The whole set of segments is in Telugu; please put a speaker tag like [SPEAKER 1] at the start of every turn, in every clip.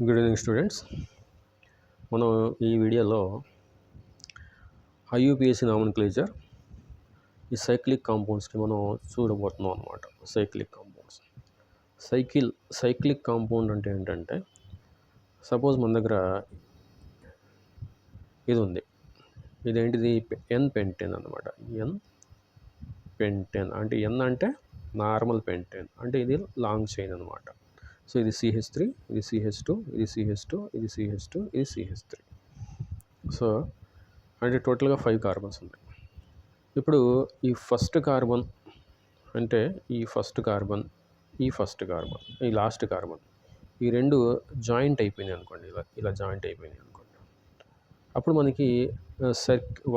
[SPEAKER 1] Good evening students. మనం ఈ వీడియోలో ఐయుపిఏసి నామన్క్లేచర్ ఈ సైక్లిక్ కాంపౌండ్స్కి మనం చూడబోతున్నాం అనమాట. Cyclic compounds. సైక్లిక్ కాంపౌండ్ అంటే ఏంటంటే, సపోజ్ మన దగ్గర ఇది ఉంది. ఇదేంటిది? ఎన్ పెంటేన్ అనమాట. ఎన్ పెంటేన్ అంటే ఎన్ అంటే నార్మల్ పెంటేన్ అంటే ఇది లాంగ్ చైన్ అనమాట. సో ఇది CH3, ఇది CH2, ఇది CH2, ఇది CH2, ఇది CH3. సో అంటే టోటల్గా 5 కార్బన్స్ ఉన్నాయి. ఇప్పుడు ఈ ఫస్ట్ కార్బన్ అంటే ఈ ఫస్ట్ కార్బన్, ఈ లాస్ట్ కార్బన్, ఈ రెండు జాయింట్ అయిపోయినాయి అనుకోండి. ఇలా జాయింట్ అయిపోయినాయి అనుకోండి. అప్పుడు మనకి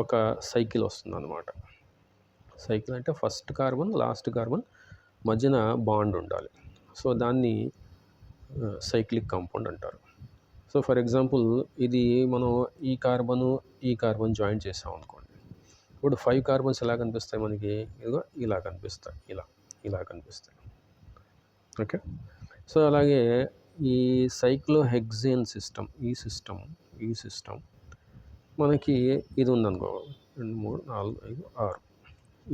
[SPEAKER 1] ఒక సైకిల్ వస్తుంది అనమాట. సైకిల్ అంటే ఫస్ట్ కార్బన్, లాస్ట్ కార్బన్ మధ్యన బాండ్ ఉండాలి. సో దాన్ని సైక్లిక్ కాంపౌండ్ అంటారు. సో ఫర్ ఎగ్జాంపుల్ ఇది మనం ఈ కార్బన్ జాయిన్ చేసాం అనుకోండి. ఇప్పుడు 5 కార్బన్స్ ఎలా కనిపిస్తాయి మనకి? ఇదిగో ఇలా కనిపిస్తాయి, ఇలా కనిపిస్తాయి. ఓకే. సో అలాగే ఈ సైక్లోహెక్సేన్ సిస్టమ్, ఈ సిస్టమ్ మనకి ఇది ఉందనుకో, 2, 3, 4, 5, 6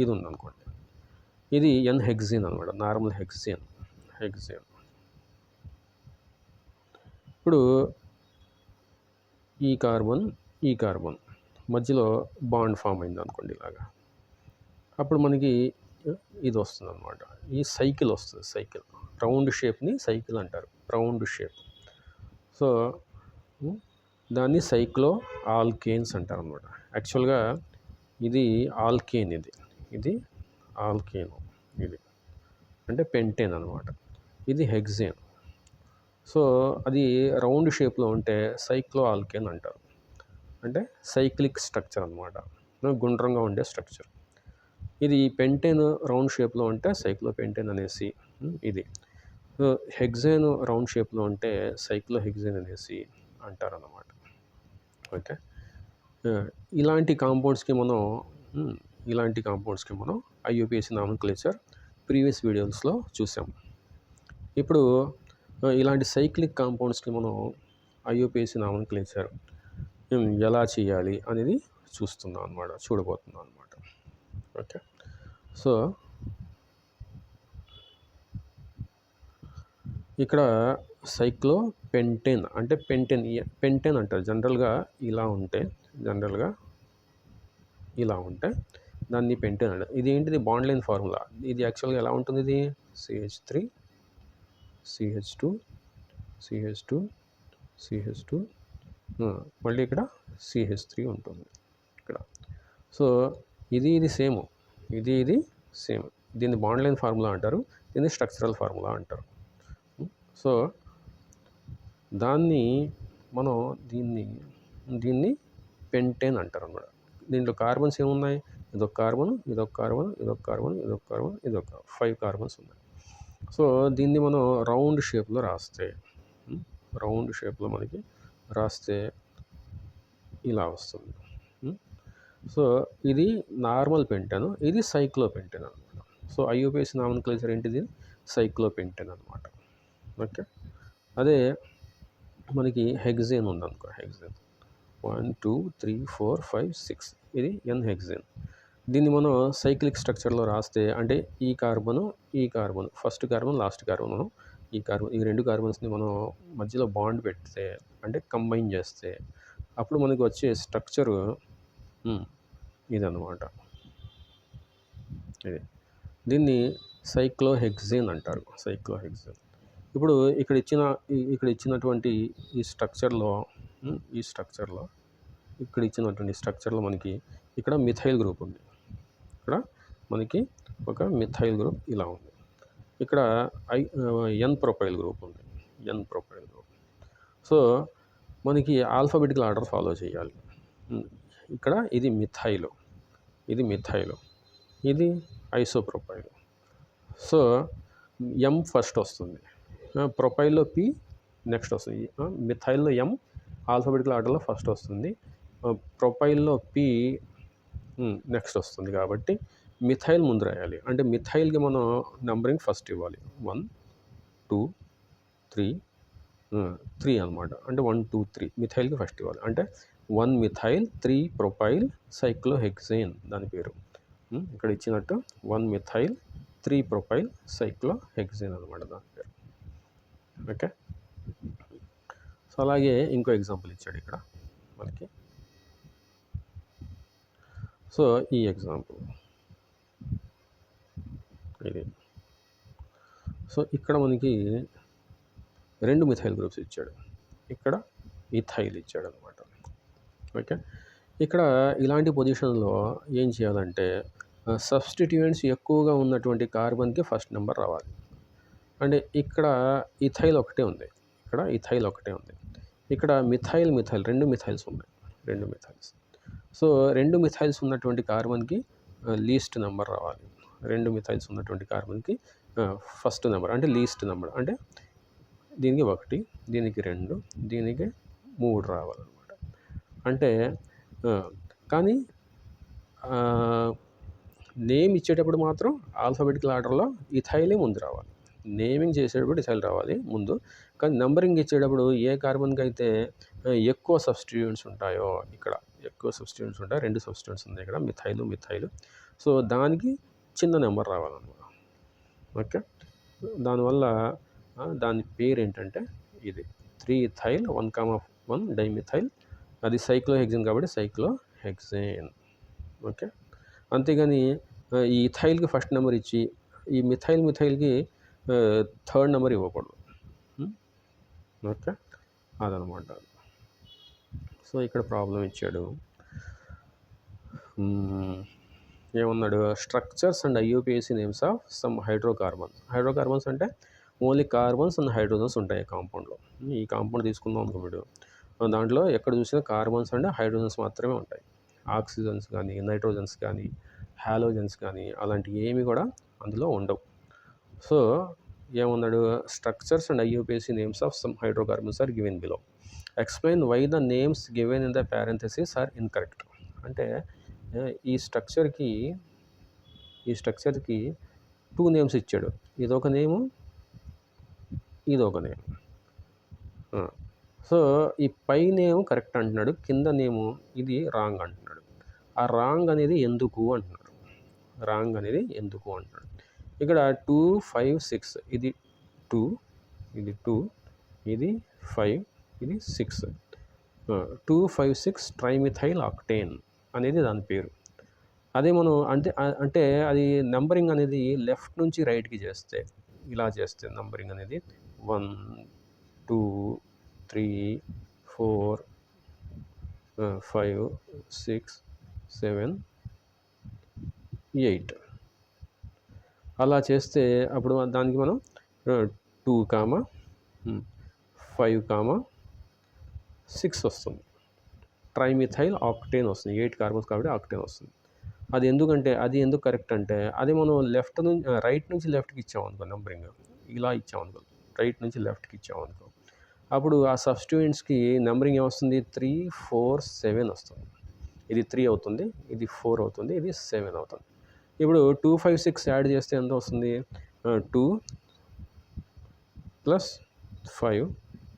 [SPEAKER 1] ఇది ఉందనుకోండి. ఇది ఎన్ హెక్సేన్ అనమాట, నార్మల్ హెక్సేన్. ఇప్పుడు ఈ కార్బన్ మధ్యలో బాండ్ ఫామ్ అయింది అనుకోండి ఇలాగా. అప్పుడు మనకి ఇది వస్తుంది అనమాట. ఈ సైకిల్ వస్తుంది. సైకిల్ రౌండ్ షేప్ని సైకిల్ అంటారు. Round shape. సో దాన్ని సైక్లో ఆల్కేన్స్ అంటారు అనమాట. యాక్చువల్గా ఇది ఆల్కేన్, ఇది ఆల్కేన్, ఇది అంటే పెంటేన్ అనమాట. ఇది హెక్సేన్. సో అది రౌండ్ షేప్లో ఉంటే సైక్లో ఆల్కేన్ అంటారు. అంటే సైక్లిక్ స్ట్రక్చర్ అనమాట, గుండ్రంగా ఉండే స్ట్రక్చర్. ఇది పెంటేన్ రౌండ్ షేప్లో ఉంటే సైక్లో పెంటేన్ అనేసి ఇది. హెక్సేన్ రౌండ్ షేప్లో ఉంటే సైక్లో హెక్సేన్ అనేసి అంటారన్నమాట. ఓకే. ఇలాంటి కాంపౌండ్స్కి మనం ఐయుపిఏసి నామన్క్లేచర్ ప్రీవియస్ వీడియోస్లో చూసాం. ఇప్పుడు ఇలాంటి సైక్లిక్ కాంపౌండ్స్కి మనం ఐయుపిఏసి నామన్క్లేచర్ ఎలా చేయాలి అనేది చూడబోతున్నాం అనమాట. ఓకే. సో ఇక్కడ సైక్లో పెంటేన్ అంటే పెంటేన్ అంటారు. జనరల్గా ఇలా ఉంటే దాన్ని పెంటేన్ అంటారు. ఇది ఏంటిది? Bond line formula. ఇది యాక్చువల్గా ఎలా ఉంటుంది? ఇది CH3, CH2, CH2, CH2, మళ్ళీ ఇక్కడ CH3 ఉంటుంది ఇక్కడ. సో ఇది సేమ్, ఇది సేమ్. దీన్ని బాండ్ లైన్ ఫార్ములా అంటారు, దీన్ని స్ట్రక్చరల్ ఫార్ములా అంటారు. సో మనం దీన్ని పెంటేన్ అంటారు అన్నమాట. దీంట్లో కార్బన్స్ ఏమున్నాయి? ఇదొక కార్బన్, 5 కార్బన్స్ ఉన్నాయి. సో దీన్ని మనం రౌండ్ షేప్లో మనకి రాస్తే ఇలా వస్తుంది. సో ఇది నార్మల్ పెంటేన్, ఇది సైక్లో పెంటేన్ అనమాట. సో ఐయుపిఏసి నామన్క్లేచర్ ఏంటిది? సైక్లో పెంటేన్ అనమాట. ఓకే. అదే మనకి హెక్సేన్ ఉందనుకో, హెక్సేన్ 1, 2, 3, 4, 5, 6 ఇది ఎన్ హెక్సేన్. దీన్ని మనం సైక్లిక్ స్ట్రక్చర్లో రాస్తే అంటే ఈ carbon, first carbon, last carbon, ఈ 2 కార్బన్స్ని మనం మధ్యలో బాండ్ పెడితే అంటే కంబైన్ చేస్తే అప్పుడు మనకి వచ్చే స్ట్రక్చరు ఇదన్నమాట. ఇది దీన్ని సైక్లోహెక్సేన్ అంటారు. ఇప్పుడు ఇక్కడ ఇచ్చినటువంటి ఈ స్ట్రక్చర్లో మనకి ఇక్కడ మిథైల్ గ్రూప్ ఉంది. ఇక్కడ మనకి ఒక మిథైల్ గ్రూప్ ఇలా ఉంది. ఇక్కడ ఎన్ ప్రొపైల్ గ్రూప్ ఉంది. సో మనకి ఆల్ఫాబెటికల్ ఆర్డర్ ఫాలో చేయాలి. ఇక్కడ ఇది మిథైల్, ఇది ఐసోప్రొపైల్. సో ఎం ఫస్ట్ వస్తుంది, ప్రొపైల్లో పి నెక్స్ట్ వస్తుంది. మిథైల్లో ఎం ఆల్ఫాబెటికల్ ఆర్డర్లో ఫస్ట్ వస్తుంది, ప్రొపైల్లో పి నెక్స్ట్ వస్తుంది. కాబట్టి మిథైల్ ముందు రాయాలి. అంటే మిథైల్కి మనం నంబరింగ్ ఫస్ట్ ఇవ్వాలి. 1, 2, 3, 3 అనమాట. అంటే 1, 2, 3 మిథైల్కి ఫస్ట్ ఇవ్వాలి. అంటే 1 మిథైల్ 3 ప్రొపైల్ సైక్లోహెక్సేన్ దాని పేరు. ఇక్కడ ఇచ్చినట్టు 1 మిథైల్ 3 ప్రొపైల్ సైక్లోహెక్సేన్ అనమాట దాని పేరు. ఓకే. సో అలాగే ఇంకో ఎగ్జాంపుల్ ఇచ్చాడు ఇక్కడ మనకి. సో ఈ ఎగ్జాంపుల్ ఇది. సో ఇక్కడ మనకి 2 మిథైల్ గ్రూప్స్ ఇచ్చాడు, ఇక్కడ ఇథైల్ ఇచ్చాడు అనమాట. ఓకే. ఇక్కడ ఇలాంటి పొజిషన్లో ఏం చేయాలంటే సబ్స్టిట్యూయెంట్స్ ఎక్కువగా ఉన్నటువంటి కార్బన్కి ఫస్ట్ నెంబర్ రావాలి. అంటే ఇక్కడ ఇథైల్ ఒకటే ఉంది, ఇక్కడ ఇథైల్ ఒకటే ఉంది, ఇక్కడ మిథైల్ 2 మిథైల్స్ ఉన్నాయి, 2 మిథైల్స్. సో 2 మిథైల్స్ ఉన్నటువంటి కార్బన్కి లీస్ట్ నెంబర్ రావాలి. 2 మిథైల్స్ ఉన్నటువంటి కార్బన్కి ఫస్ట్ నెంబర్ అంటే లీస్ట్ నెంబర్, అంటే దీనికి 1, దీనికి 2, దీనికి 3 రావాలన్నమాట. అంటే కానీ నేమ్ ఇచ్చేటప్పుడు మాత్రం ఆల్ఫాబెటికల్ ఆర్డర్లో ఇథైలే ముందు రావాలి. నేమింగ్ చేసేటప్పుడు ఇథైల్ రావాలి ముందు, కానీ నంబరింగ్ ఇచ్చేటప్పుడు ఏ కార్బన్కి అయితే ఎక్కువ సబ్స్టిట్యూయెంట్స్ ఉంటాయో, ఇక్కడ ఎక్కువ సబ్స్టిట్యూయెంట్స్ ఉంటాయి, 2 సబ్స్టిట్యూయెంట్స్ ఉన్నాయి ఇక్కడ మిథైల్. సో దానికి చిన్న నెంబర్ రావాలన్నమాట. ఓకే. దానివల్ల దాని పేరు ఏంటంటే ఇది 3 ఇథైల్ 1,1 డైమిథైల్. అది సైక్లోహెక్సేన్ కాబట్టి సైక్లోహెక్సేన్. ఓకే. అంతేగాని ఈ ఇథైల్కి ఫస్ట్ నెంబర్ ఇచ్చి ఈ మిథైల్కి థర్డ్ నెంబర్ ఇవ్వకూడదు. ఓకే, అదనమాట. సో ఇక్కడ ప్రాబ్లం ఇచ్చాడు. ఏమన్నాడు? Structures and IUPAC names of some hydrocarbons అంటే ఓన్లీ కార్బన్స్ అండ్ హైడ్రోజన్స్ ఉంటాయి కాంపౌండ్లో. ఈ కాంపౌండ్ తీసుకుందాం అనుకో వీడు, దాంట్లో ఎక్కడ చూసినా కార్బన్స్ అండ్ హైడ్రోజన్స్ మాత్రమే ఉంటాయి. ఆక్సిజన్స్ కానీ, నైట్రోజన్స్ కానీ, హాలోజన్స్ కానీ అలాంటివి ఏమి కూడా అందులో ఉండవు. సో ఏమన్నాడు? Structures and IUPAC names of some hydrocarbons are given below. Explain why the names given in the parenthesis are incorrect. అంటే ఈ స్ట్రక్చర్కి 2 నేమ్స్ ఇచ్చాడు. ఇదొక నేము, ఇదొక నేమ్. సో ఈ పై నేమ్ కరెక్ట్ అంటున్నాడు, కింద నేము ఇది రాంగ్ అంటున్నాడు. ఆ రాంగ్ అనేది ఎందుకు అంటున్నాడు. ఇక్కడ 2, 5, 6 ఇది 2, ఇది 2, ఇది 5, ఇది 6. 2, 5, 6 ట్రైమిథైల్ ఆక్టేన్ అనేది దాని పేరు. అదే మనం అంటే అది నెంబరింగ్ అనేది లెఫ్ట్ నుంచి రైట్కి చేస్తే ఇలా చేస్తే నెంబరింగ్ అనేది 1, 2, 3, 4, 5, 6, 7, 8 అలా చేస్తే అప్పుడు దానికి మనం 2, 5, 6 వస్తుంది. ట్రైమిథైల్ ఆక్టేన్ వస్తుంది. 8 కార్బన్స్ కాబట్టి ఆక్టేన్ వస్తుంది. అది ఎందుకు కరెక్ట్ అంటే అది మనం రైట్ నుంచి లెఫ్ట్కి ఇచ్చామనుకో, నెంబరింగ్ ఇలా ఇచ్చామనుకో, రైట్ నుంచి లెఫ్ట్కి ఇచ్చామనుకో, అప్పుడు ఆ సబ్స్టిట్యూయెంట్స్కి నెంబరింగ్ ఏమొస్తుంది? 3, 4, 7 వస్తుంది. ఇది 3 అవుతుంది, ఇది 4 అవుతుంది, ఇది 7 అవుతుంది. ఇప్పుడు 2, 5, 6 యాడ్ చేస్తే ఎంత వస్తుంది? 2 + 5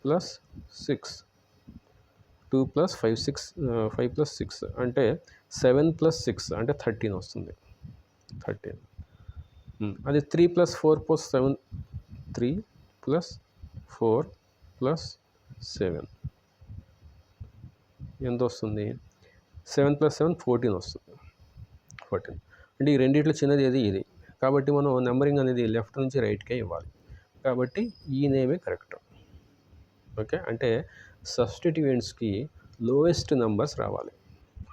[SPEAKER 1] + 6, 2 + 5, 5 + 6 అంటే 7 + 6 అంటే 13 వస్తుంది. 13. అది 3 + 4 + 7, 3 + 4 + 7 ఎంత వస్తుంది? 7 + 7 14 వస్తుంది. 14 అంటే ఈ రెండిట్లో చిన్నది ఏది? ఇది. కాబట్టి మనం నెంబరింగ్ అనేది లెఫ్ట్ నుంచి రైట్కే ఇవ్వాలి. కాబట్టి ఈ నేమే కరెక్ట్. ఓకే. అంటే సబ్స్టిట్యూయెంట్స్కి లోయెస్ట్ నెంబర్స్ రావాలి,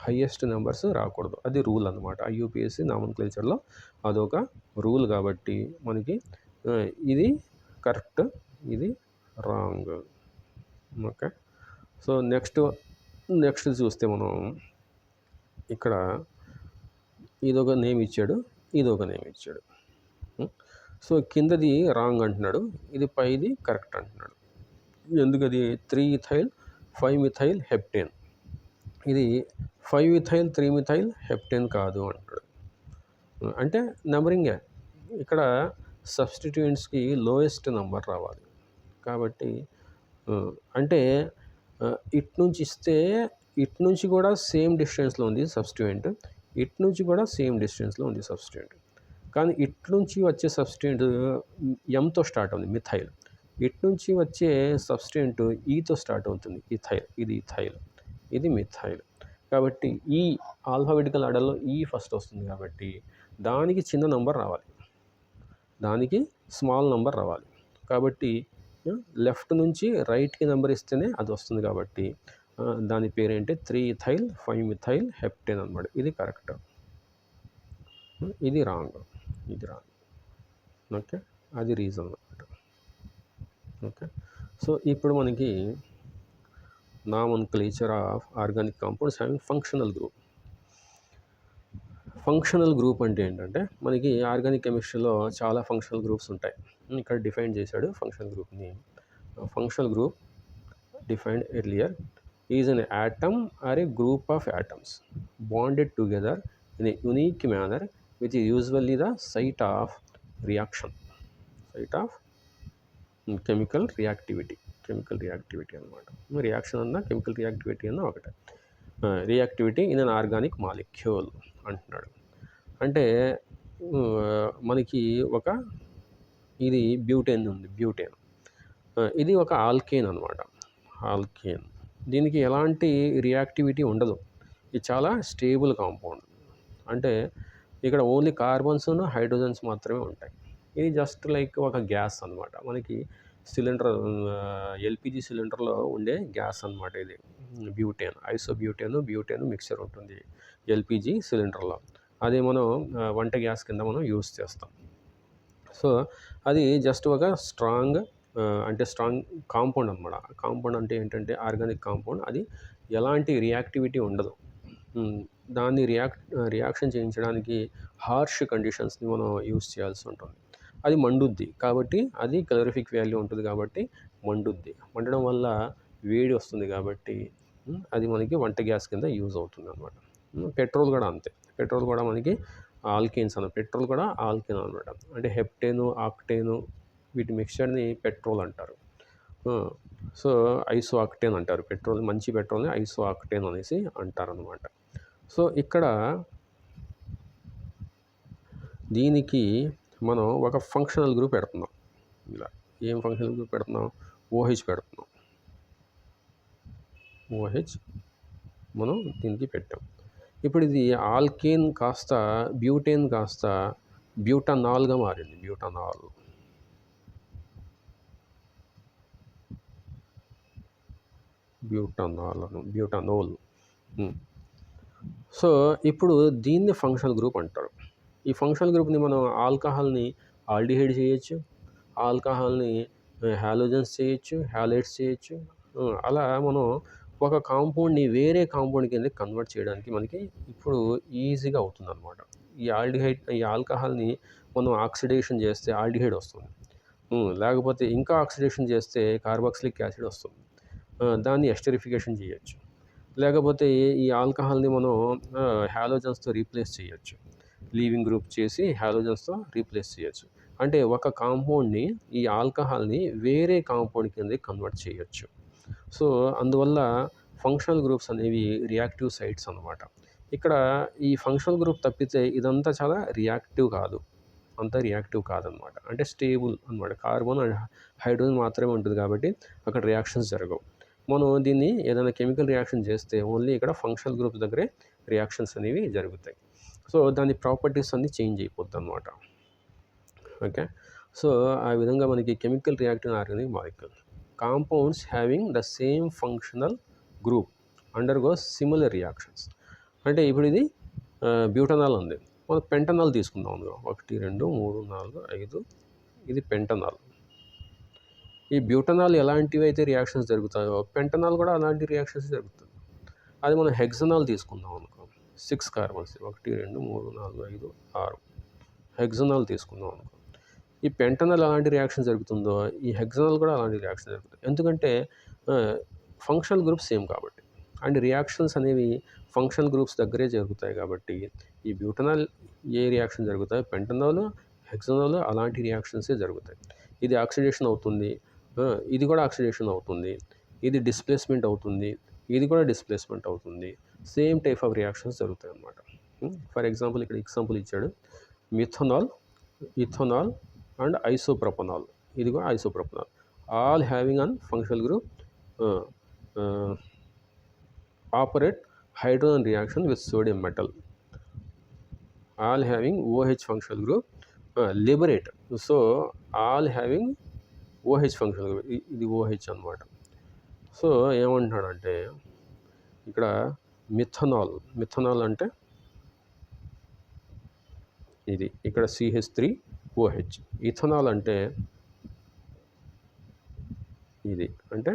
[SPEAKER 1] హైయెస్ట్ నెంబర్స్ రాకూడదు. అది రూల్ అనమాట. ఐయుపిఏసి నామన్క్లేచర్లో అదొక రూల్. కాబట్టి మనకి ఇది కరెక్ట్, ఇది రాంగ్. ఓకే. సో నెక్స్ట్ చూస్తే మనం ఇక్కడ ఇదొక నేమ్ ఇచ్చాడు, ఇదొక నేమ్ ఇచ్చాడు. సో కిందది రాంగ్ అంటున్నాడు, ఇది పైది కరెక్ట్ అంటున్నాడు. ఎందుకది? 3 ఇథైల్ 5 మిథైల్ హెప్టేన్. ఇది 5 ఇథైల్ 3 మిథైల్ హెప్టేన్ కాదు అంటాడు. అంటే నెంబరింగే. ఇక్కడ సబ్స్టిట్యూయెంట్స్కి లోయెస్ట్ నెంబర్ రావాలి. కాబట్టి అంటే ఇటు నుంచి ఇస్తే ఇటు నుంచి కూడా సేమ్ డిస్టెన్స్లో ఉంది సబ్స్టిట్యూయెంట్, ఇటు నుంచి కూడా సేమ్ డిస్టెన్స్లో ఉంది సబ్స్టిట్యూయెంట్. కానీ ఇటు నుంచి వచ్చే సబ్స్టిట్యూయెంట్ ఎంతో స్టార్ట్ అవుతుంది, మిథైల్. ఇటు నుంచి వచ్చే సబ్స్టిట్యూయెంట్ ఈతో స్టార్ట్ అవుతుంది, ఇథైల్. ఇది ఇథైల్, ఇది మిథైల్. కాబట్టి ఈ ఆల్ఫాబెటికల్ ఆర్డర్లో ఈ ఫస్ట్ వస్తుంది కాబట్టి దానికి చిన్న నంబర్ రావాలి, దానికి స్మాల్ నంబర్ రావాలి. కాబట్టి లెఫ్ట్ నుంచి రైట్కి నెంబర్ ఇస్తేనే అది వస్తుంది. కాబట్టి దాని పేరేంటి 3 ఇథైల్ 5 మిథైల్ హెప్టేన్ అనమాట. ఇది కరెక్ట్, ఇది రాంగ్, ఇది రాంగ్. ఓకే, అది రీజన్ అనమాట. ఓకే, సో ఇప్పుడు మనకి నామన్క్లేచర్ of organic compounds having functional group. Functional group అంటే ఏంటంటే మనకి ఆర్గానిక్ కెమిస్ట్రీలో చాలా ఫంక్షనల్ గ్రూప్స్ ఉంటాయి. ఇక్కడ డిఫైన్ చేశాడు ఫంక్షనల్ గ్రూప్ని. Functional group defined earlier is an atom or a group of atoms bonded together in a unique manner which is usually the site of reaction, site of chemical reactivity అనమాట. రియాక్షన్ అన్న కెమికల్ రియాక్టివిటీ అన్న ఒకటే. Reactivity in an organic molecule అంటున్నాడు. అంటే మనకి ఒక ఇది బ్యూటేన్ ఉంది, బ్యూటేన్ ఇది ఒక ఆల్కేన్ అనమాట, ఆల్కేన్. దీనికి ఎలాంటి రియాక్టివిటీ ఉండదు, ఇది చాలా స్టేబుల్ కాంపౌండ్. అంటే ఇక్కడ ఓన్లీ కార్బన్స్ హైడ్రోజన్స్ మాత్రమే ఉంటాయి. ఇది జస్ట్ లైక్ ఒక గ్యాస్ అనమాట. మనకి సిలిండర్, ఎల్పిజి సిలిండర్లో ఉండే గ్యాస్ అనమాట ఇది బ్యూటేన్. బ్యూటేన్ మిక్చర్ ఉంటుంది ఎల్పిజి సిలిండర్లో. అది మనం వంట గ్యాస్ కింద మనం యూస్ చేస్తాం. సో అది జస్ట్ ఒక స్ట్రాంగ్ కాంపౌండ్ అనమాట. కాంపౌండ్ అంటే ఏంటంటే ఆర్గానిక్ కాంపౌండ్, అది ఎలాంటి రియాక్టివిటీ ఉండదు. దాన్ని రియాక్షన్ చేయించడానికి హార్ష్ కండిషన్స్ని మనం యూస్ చేయాల్సి ఉంటుంది. అది మండుద్ది కాబట్టి, అది క్యాలరిఫిక్ వాల్యూ ఉంటుంది కాబట్టి మండుద్ది. మండడం వల్ల వేడి వస్తుంది కాబట్టి అది మనకి వంట గ్యాస్ కింద యూజ్ అవుతుంది అనమాట. పెట్రోల్ కూడా అంతే, పెట్రోల్ కూడా మనకి ఆల్కేన్స్ అన్న, పెట్రోల్ కూడా ఆల్కేన్ అనమాట. అంటే హెప్టేను, ఆక్టేను వీటి మిక్చర్ని పెట్రోల్ అంటారు. సో ఐసో ఆక్టేన్ అంటారు. పెట్రోల్, మంచి పెట్రోల్ని ఐసో ఆక్టేన్ అనేసి అంటారు అనమాట. సో ఇక్కడ దీనికి మనం ఒక ఫంక్షనల్ గ్రూప్ పెడుతున్నాం. ఇలా ఏం ఫంక్షనల్ గ్రూప్ పెడుతున్నాం? ఓహెచ్ పెడుతున్నాం. ఓహెచ్ మనం దీనికి పెట్టాం. ఇప్పుడు ఇది ఆల్కేన్ కాస్త బ్యూటేన్ కాస్త బ్యూటనాల్గా మారింది. బ్యూటనోల్. సో ఇప్పుడు దీన్ని ఫంక్షనల్ గ్రూప్ అంటారు. ఈ ఫంక్షనల్ గ్రూప్ని మనం ఆల్కహాల్ని ఆల్డిహైడ్ చేయొచ్చు, ఆల్కహాల్ని హాలోజన్స్ చేయొచ్చు, హ్యాలైడ్స్ చేయొచ్చు. అలా మనం ఒక కాంపౌండ్ని వేరే కాంపౌండ్ కింద కన్వర్ట్ చేయడానికి మనకి ఇప్పుడు ఈజీగా అవుతుంది అనమాట. ఈ ఆల్కహాల్ని మనం ఆక్సిడేషన్ చేస్తే ఆల్డిహైడ్ వస్తుంది, లేకపోతే ఇంకా ఆక్సిడేషన్ చేస్తే కార్బాక్సిలిక్ యాసిడ్ వస్తుంది. దాన్ని ఎస్టరిఫికేషన్ చేయొచ్చు, లేకపోతే ఈ ఆల్కహాల్ని మనం హాలోజన్స్తో రీప్లేస్ చేయొచ్చు, లీవింగ్ గ్రూప్ చేసి హాలోజన్స్తో రీప్లేస్ చేయొచ్చు. అంటే ఒక కాంపౌండ్ని, ఈ ఆల్కహాల్ని వేరే కాంపౌండ్ కింద కన్వర్ట్ చేయొచ్చు. సో అందువల్ల ఫంక్షనల్ గ్రూప్స్ అనేవి రియాక్టివ్ సైట్స్ అనమాట. ఇక్కడ ఈ ఫంక్షనల్ గ్రూప్ తప్పితే ఇదంతా చాలా రియాక్టివ్ కాదనమాట. అంటే స్టేబుల్ అనమాట. కార్బన్ అండ్ హైడ్రోజన్ మాత్రమే ఉంటుంది కాబట్టి అక్కడ రియాక్షన్స్ జరగవు. మనం దీన్ని ఏదైనా కెమికల్ రియాక్షన్ చేస్తే ఓన్లీ ఇక్కడ ఫంక్షనల్ గ్రూప్స్ దగ్గరే రియాక్షన్స్ అనేవి జరుగుతాయి. సో దాని ప్రాపర్టీస్ అన్నీ చేంజ్ అయిపోద్ది అనమాట. ఓకే, సో ఆ విధంగా మనకి chemical reactive organic molecule compounds having the same functional group undergo similar reactions. అంటే ఇప్పుడు ఇది బ్యూటనాల్ ఉంది, మనం పెంటనాల్ తీసుకుందాం. 1 2 3 4 5 ఇది పెంటనాల్. ఈ బ్యూటనాల్ ఎలాంటివి అయితే రియాక్షన్స్ జరుగుతాయో పెంటనాల్ కూడా అలాంటి రియాక్షన్స్ జరుగుతుంది. అది మనం హెక్సనాల్ తీసుకుందాం అనుకో, 6 కార్బన్స్ 1 2 3 4 5 6 హెక్సనాల్ తీసుకుందాం అనుకో. ఈ పెంటనాల్ అలాంటి రియాక్షన్ జరుగుతుందో ఈ హెక్సనాల్ కూడా అలాంటి రియాక్షన్ జరుగుతుంది. ఎందుకంటే ఫంక్షనల్ గ్రూప్స్ సేమ్ కాబట్టి, అండ్ రియాక్షన్స్ అనేవి ఫంక్షనల్ గ్రూప్స్ దగ్గరే జరుగుతాయి కాబట్టి ఈ బ్యూటనాల్ ఏ రియాక్షన్ జరుగుతాయో పెంటనాల్, హెక్సనాల్ అలాంటి రియాక్షన్సే జరుగుతాయి. ఇది ఆక్సిడేషన్ అవుతుంది, ఇది కూడా ఆక్సిడేషన్ అవుతుంది, ఇది డిస్ప్లేస్మెంట్ అవుతుంది, ఇది కూడా డిస్ప్లేస్మెంట్ అవుతుంది. సేమ్ టైప్ ఆఫ్ రియాక్షన్స్ జరుగుతాయి అన్నమాట. ఫర్ ఎగ్జాంపుల్ ఇక్కడ ఎగ్జాంపుల్ ఇచ్చాడు, మిథనాల్, ఇథనాల్ అండ్ ఐసోప్రొపనాల్. ఇది కూడా isopropanol, all having an functional group operate hydrogen reaction with sodium metal, all having OH functional group, liberate. So all having OH functional group, ఇది OH అన్నమాట. సో ఏమంటున్నాడంటే ఇక్కడ మిథనాల్ అంటే ఇది ఇక్కడ CH3OH, ఇథనాల్ అంటే ఇది అంటే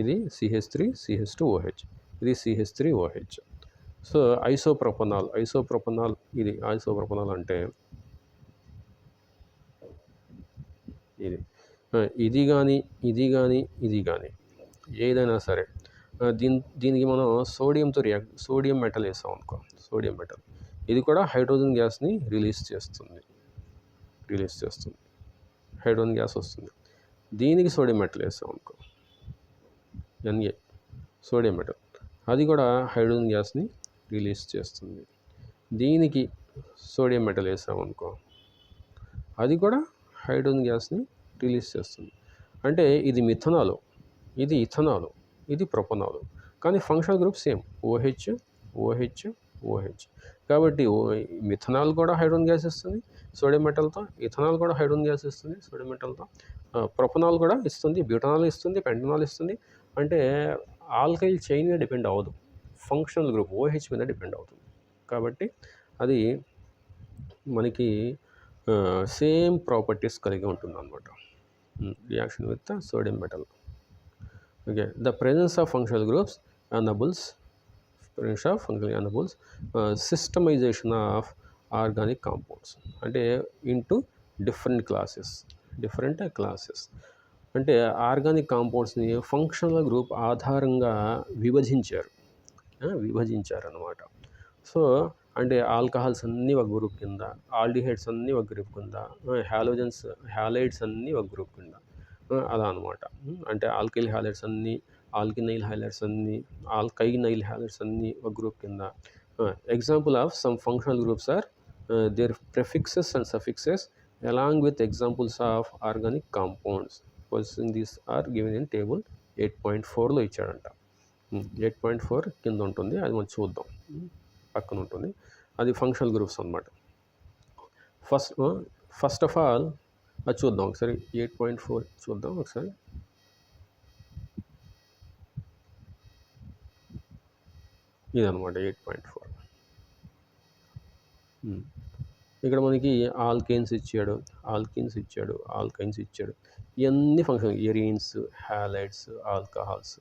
[SPEAKER 1] ఇది CH3CH2OH, ఇది CH3OH. సో ఐసోప్రొపనాల్ ఇది ఐసోప్రొపనాల్ అంటే ఇది కానీ ఏదైనా సరే దీనికి మనం సోడియం మెటల్ వేసాం అనుకో, సోడియం మెటల్ ఇది కూడా హైడ్రోజన్ గ్యాస్ని రిలీజ్ చేస్తుంది, హైడ్రోజన్ గ్యాస్ వస్తుంది. దీనికి సోడియం మెటల్ వేసాం అనుకో, Na, సోడియం మెటల్, అది కూడా హైడ్రోజన్ గ్యాస్ని రిలీజ్ చేస్తుంది. దీనికి సోడియం మెటల్ వేసామనుకో, అది కూడా హైడ్రోజన్ గ్యాస్ని రిలీజ్ చేస్తుంది. అంటే ఇది మిథనాలు, ఇది ఇథనాలు, ఇది ప్రొపనాలు, కానీ ఫంక్షనల్ గ్రూప్ సేమ్ OH. కాబట్టి మిథనాల్ కూడా హైడ్రోజన్ గ్యాస్ ఇస్తుంది సోడియం మెటల్తో, ఇథనాల్ కూడా హైడ్రోజన్ గ్యాస్ ఇస్తుంది సోడియం మెటల్తో, ప్రొపనాల్ కూడా ఇస్తుంది, బ్యూటనాల్ ఇస్తుంది, పెంటనాల్ ఇస్తుంది. అంటే ఆల్కైల్ చైన్ మీద డిపెండ్ అవ్వదు, ఫంక్షనల్ గ్రూప్ OH మీద డిపెండ్ అవుతుంది. కాబట్టి అది మనకి సేమ్ ప్రాపర్టీస్ కలిగి ఉంటుంది అన్నమాట, reaction with sodium metal. Okay, the presence of functional groups enables systematization of organic compounds, అంటే ఇంటూ డిఫరెంట్ క్లాసెస్. అంటే ఆర్గానిక్ కాంపౌండ్స్ని ఫంక్షనల్ గ్రూప్ ఆధారంగా విభజించారన్నమాట. సో అంటే ఆల్కహాల్స్ అన్నీ ఒక గ్రూప్ కింద, ఆల్డిహైడ్స్ అన్నీ ఒక గ్రూప్ కింద, హ్యాలైడ్స్ అన్నీ ఒక గ్రూప్ కింద, అలా అనమాట. అంటే ఆల్కైల్ హ్యాలైడ్స్ అన్నీ, ఆల్కినైల్ హ్యాలైడ్స్ అన్నీ, ఆల్కైనైల్ హ్యాలైడ్స్ అన్నీ ఒక గ్రూప్ కింద. Example of some functional groups are their prefixes and suffixes along with examples of organic compounds. These are given in table 8.4లో ఇచ్చాడంట. 8.4 కింద ఉంటుంది, అది మనం చూద్దాం, పక్కన ఉంటుంది, అది ఫంక్షనల్ గ్రూప్స్ అన్నమాట. ఫస్ట్ ఆఫ్ ఆల్ అది చూద్దాం ఒకసారి, 8.4 చూద్దాం ఒకసారి. ఇదన్నమాట 8.4. ఇక్కడ మనకి ఆల్కైన్స్ ఇచ్చాడు, ఆల్కైన్స్ ఇచ్చాడు, ఇవన్నీ function, arenes, halides, alcohols,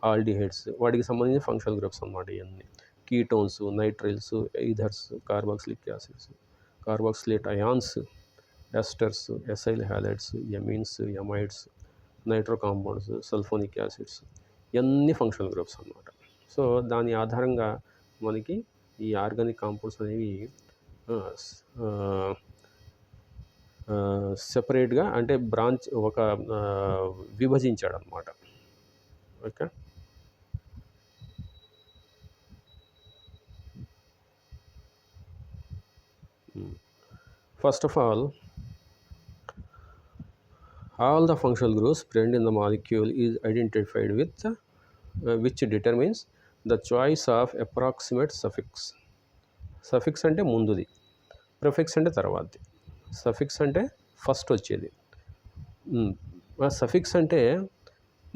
[SPEAKER 1] aldehydes, వాటికి సంబంధించిన ఫంక్షనల్ గ్రూప్స్ అన్నమాట. ఇవన్నీ ketones, nitriles, ethers, carboxylic acids, carboxylate ions, esters, acyl halides, amines, amides, nitro compounds, sulphonic acids, ఇవన్నీ ఫంక్షనల్ గ్రూప్స్ అన్నమాట. సో దాని ఆధారంగా మనకి ఈ ఆర్గానిక్ కాంపౌండ్స్ అనేవి సెపరేట్గా అంటే విభజించాడు అన్నమాట. Okay, first of all the functional groups present in the molecule is identified with which determines the choice of approximate suffix. Suffix అంటే ముందుది, ప్రిఫిక్స్ అంటే తర్వాతది. సఫిక్స్ అంటే ఫస్ట్ వచ్చేది, సఫిక్స్ అంటే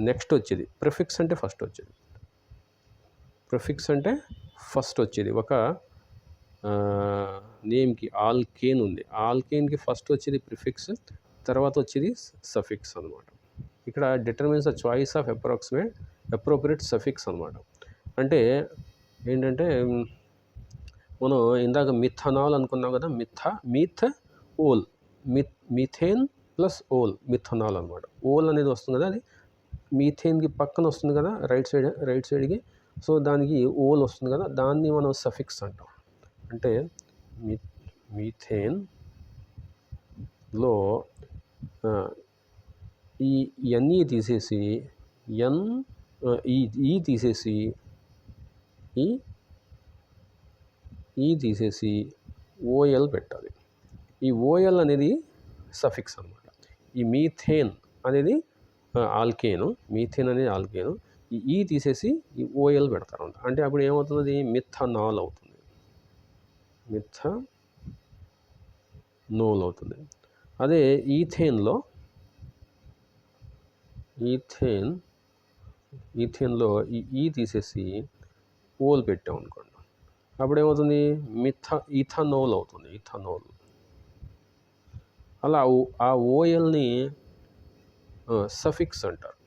[SPEAKER 1] నెక్స్ట్ వచ్చేది, ప్రిఫిక్స్ అంటే ఫస్ట్ వచ్చేది. ఒక నేమ్కి ఆల్కేన్ ఉంది, ఆల్కేన్కి ఫస్ట్ వచ్చేది ప్రిఫిక్స్, తర్వాత వచ్చేది సఫిక్స్ అనమాట. ఇక్కడ determines the choice of appropriate suffix అనమాట. అంటే ఏంటంటే మనం ఇందాక మిథనాల్ అనుకున్నాం కదా, మీథేన్ ప్లస్ ఓల్, మిథనాల్ అనమాట. ఓల్ అనేది వస్తుంది కదా, అది మీథేన్కి పక్కన వస్తుంది కదా రైట్ సైడ్కి, సో దానికి ఓల్ వస్తుంది కదా, దాన్ని మనం సఫిక్స్ అంటాం. అంటే మీథేన్లో ఈ ఎన్ఈ తీసేసి ఈ తీసేసి ఈ తీసేసి ఓఎల్ పెట్టాలి. ఈ ఓఎల్ అనేది సఫిక్స్ అనమాట. ఈ మీథేన్ అనేది ఆల్కేను, మీథేన్ అనేది ఆల్కేను. ఈ తీసేసి ఈ ఓఎల్ పెడతారు. అంటే అప్పుడు ఏమవుతుంది, మిథనాల్ అవుతుంది. మిథనోల్ అవుతుంది. అదే ఈథేన్లో ఈ తీసేసి ఓల్ పెట్టాం అనుకోండి, అప్పుడు ఏమవుతుంది, ఇథనోల్ అవుతుంది. ఇథనోల్. అలా ఆ ఓఎల్ని సఫిక్స్ అంటారు.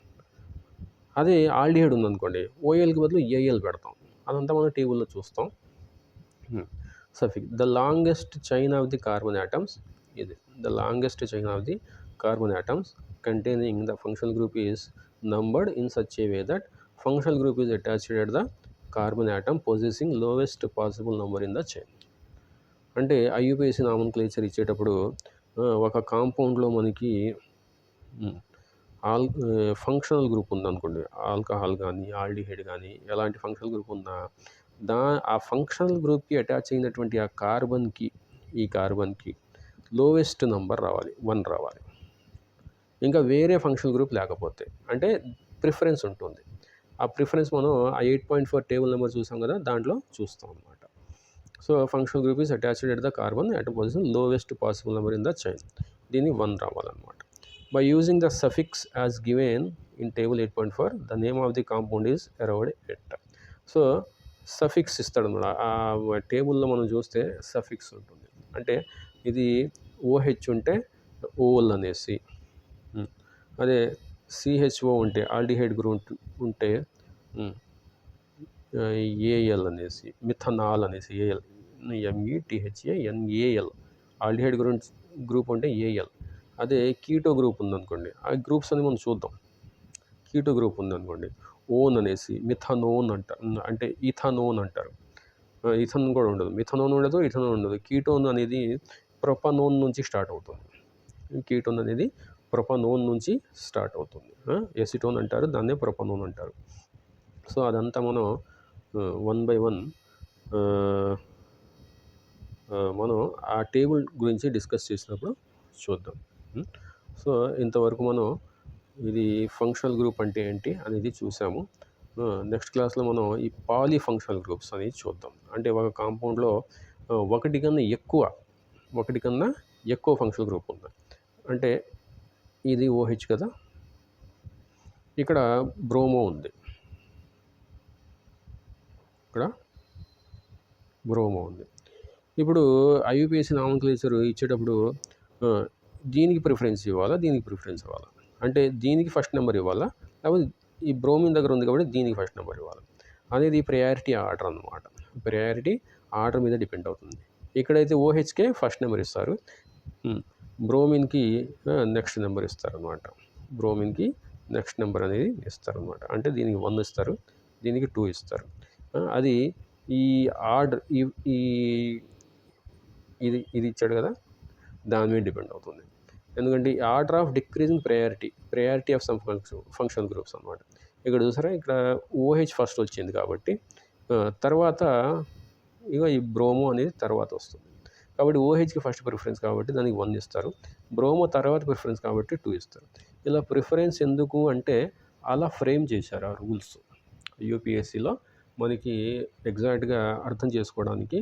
[SPEAKER 1] అదే ఆల్డిహైడ్ ఉందనుకోండి, ఓఎల్కి బదులు ఏఎల్ పెడతాం. అదంతా మనం టేబుల్లో చూస్తాం. Suffix. The longest chain of the carbon atoms, ఇది the longest chain of the carbon atoms containing the functional group is numbered in such a way that functional group is attached at the carbon atom possessing lowest possible number in the chain. అంటే ఐయుపిఏసి నామన్క్లేచర్ ఇచ్చేటప్పుడు ఒక కాంపౌండ్లో మనకి ఫంక్షనల్ గ్రూప్ ఉందనుకోండి, ఆల్కహాల్ కానీ ఆల్డిహైడ్ కానీ ఎలాంటి ఫంక్షనల్ గ్రూప్ ఉన్నా ఆ ఫంక్షనల్ గ్రూప్కి అటాచ్ అయినటువంటి ఆ కార్బన్కి లోవెస్ట్ నంబర్ రావాలి, 1 రావాలి. ఇంకా వేరే ఫంక్షనల్ గ్రూప్ లేకపోతే అంటే ప్రిఫరెన్స్ ఉంటుంది. ఆ ప్రిఫరెన్స్ మనం ఆ 8.4 టేబుల్ నెంబర్ చూసాం కదా, దాంట్లో చూస్తాం అన్నమాట. So functional group is attached at the carbon at position lowest possible number in the chain. దీన్ని 1 రావాలన్నమాట. By using the suffix as given in table 8.4 the name of the compound is arrived at. So suffix ఇస్తాడు అన్నమాట. ఆ టేబుల్లో మనం చూస్తే సఫిక్స్ ఉంటుంది. అంటే ఇది ఓహెచ్ ఉంటే ఓల్ అనేసి, అదే సిహెచ్ఓ ఉంటే ఆల్డిహైడ్ గ్రూప్ ఉంటే ఏఎల్ అనేసి, మిథనాల్ అనేసి, ఏఎల్ METHANAL. ఆల్డిహైడ్ గ్రూప్ ఉంటే ఏఎల్. అదే కీటో గ్రూప్ ఉందనుకోండి, ఆ గ్రూప్స్ అని మనం చూద్దాం. కీటో గ్రూప్ ఉందనుకోండి, ఓన్ అనేసి మిథనోన్ అంటారు, అంటే ఇథనోన్ అంటారు. ఇథన్ కూడా ఉండదు, మిథనోన్ ఉండదు, ఇథనోన్ ఉండదు. కీటోన్ అనేది ప్రొపనోన్ నుంచి స్టార్ట్ అవుతుంది. కీటోన్ అనేది ప్రొపనోన్ నుంచి స్టార్ట్ అవుతుంది. ఎసిటోన్ అంటారు, దాన్నే ప్రొపనోన్ అంటారు. సో అదంతా మనం 1 by 1 మనం ఆ టేబుల్ గురించి డిస్కస్ చేసినప్పుడు చూద్దాం. సో ఇంతవరకు మనం ఇది ఫంక్షనల్ గ్రూప్ అంటే ఏంటి అనేది చూసాము. నెక్స్ట్ క్లాస్లో మనం ఈ పాలీ ఫంక్షనల్ గ్రూప్స్ అనేది చూద్దాం. అంటే ఒక కాంపౌండ్లో ఒకటి కన్నా ఎక్కువ ఫంక్షనల్ గ్రూప్ ఉంది. అంటే ఇది OH కదా, ఇక్కడ బ్రోమో ఉంది, ఇక్కడ బ్రోమో ఉంది. ఇప్పుడు ఐయుపిఏసి నామన్క్లేచర్ ఇచ్చేటప్పుడు దీనికి ప్రిఫరెన్స్ ఇవ్వాలా, దీనికి ప్రిఫరెన్స్ ఇవ్వాలా, అంటే దీనికి ఫస్ట్ నెంబర్ ఇవ్వాలా, లేకపోతే ఈ బ్రోమిన్ దగ్గర ఉంది కాబట్టి దీనికి ఫస్ట్ నెంబర్ ఇవ్వాలి అనేది ప్రయారిటీ ఆర్డర్ అన్నమాట. ప్రయారిటీ ఆర్డర్ మీద డిపెండ్ అవుతుంది. ఇక్కడైతే OHకే ఫస్ట్ నెంబర్ ఇస్తారు, బ్రోమిన్కి నెక్స్ట్ నెంబర్ ఇస్తారనమాట. బ్రోమిన్కి నెక్స్ట్ నెంబర్ అనేది ఇస్తారనమాట. అంటే దీనికి 1 ఇస్తారు, దీనికి 2 ఇస్తారు. అది ఈ ఆర్డర్ ఇది ఇచ్చాడు కదా, దాని మీద డిపెండ్ అవుతుంది. ఎందుకంటే ఈ order of decreasing priority of sum function groups అనమాట. ఇక్కడ చూసారా, ఇక్కడ OH ఫస్ట్ వచ్చింది కాబట్టి తర్వాత ఇక ఈ బ్రోమో అనేది తర్వాత వస్తుంది. కాబట్టి OHకి ఫస్ట్ ప్రిఫరెన్స్ కాబట్టి దానికి 1 ఇస్తారు, బ్రోమో తర్వాత ప్రిఫరెన్స్ కాబట్టి 2 ఇస్తారు. ఇలా ప్రిఫరెన్స్ ఎందుకు అంటే అలా ఫ్రేమ్ చేశారు ఆ రూల్స్. యూపీఎస్సీలో మనకి ఎగ్జాక్ట్గా అర్థం చేసుకోవడానికి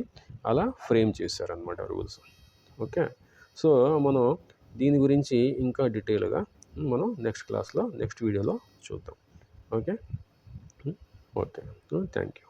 [SPEAKER 1] అలా ఫ్రేమ్ చేశారనమాట రూల్స్. ఓకే, సో మనం దీని గురించి ఇంకా డీటెయిల్గా మనం నెక్స్ట్ క్లాస్లో నెక్స్ట్ వీడియోలో చూద్దాం. Okay, thank you.